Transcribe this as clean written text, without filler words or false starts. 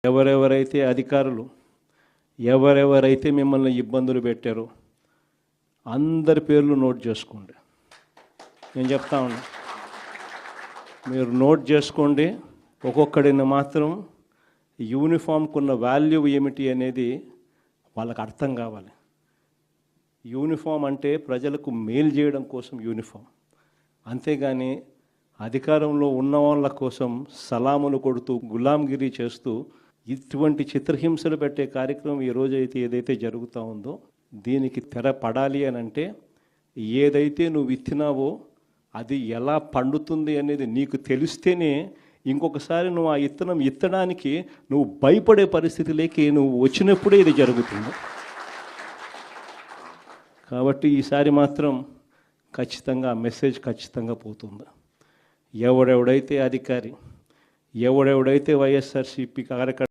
ఎవరెవరైతే అధికారులు ఎవరెవరైతే మిమ్మల్ని ఇబ్బందులు పెట్టారో అందరి పేర్లు నోట్ చేసుకోండి. నేను చెప్తా ఉన్నా, మీరు నోట్ చేసుకోండి. ఒక్కొక్కడిని మాత్రం యూనిఫామ్కు ఉన్న వాల్యూ ఏమిటి అనేది వాళ్ళకి అర్థం కావాలి. యూనిఫామ్ అంటే ప్రజలకు మేలు చేయడం కోసం యూనిఫామ్, అంతేగాని అధికారంలో ఉన్న వాళ్ళ కోసం సలాములు కొడుతూ గులాంగిరి చేస్తూ ఇటువంటి చిత్రహింసలు పెట్టే కార్యక్రమం ఈరోజు అయితే ఏదైతే జరుగుతూ ఉందో దీనికి తెర పడాలి అని అంటే ఏదైతే నువ్వు ఇచ్చినావో అది ఎలా పండుతుంది అనేది నీకు తెలిస్తేనే ఇంకొకసారి నువ్వు ఆ ఇత్తనం ఇత్తడానికి నువ్వు భయపడే పరిస్థితిలోకి నువ్వు వచ్చినప్పుడే ఇది జరుగుతుంది. కాబట్టి ఈసారి మాత్రం ఖచ్చితంగా మెసేజ్ ఖచ్చితంగా పోతుంది. ఎవడెవడైతే అధికారి, ఎవడెవడైతే వైఎస్ఆర్సీపీ కార్యకర్త